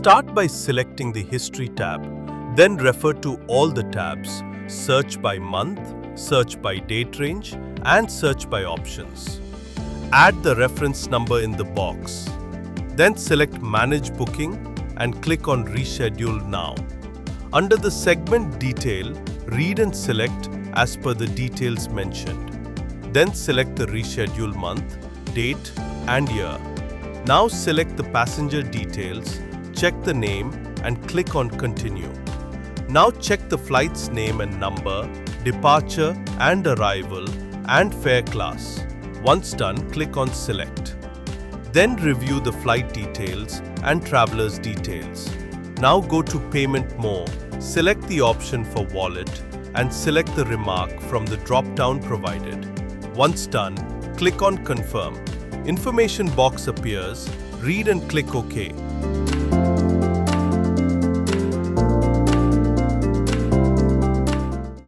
Start by selecting the History tab, then refer to all the tabs, search by month, search by date range, and search by options. Add the reference number in the box. Then select Manage Booking and click on Reschedule Now. Under the segment detail, read and select as per the details mentioned. Then select the reschedule month, date, and year. Now select the passenger details, check the name, and click on Continue. Now check the flight's name and number, departure and arrival, and fare class. Once done, click on Select. Then review the flight details and traveler's details. Now go to Payment More, select the option for Wallet, and select the remark from the drop-down provided. Once done, click on Confirm. Information box appears, read and click OK.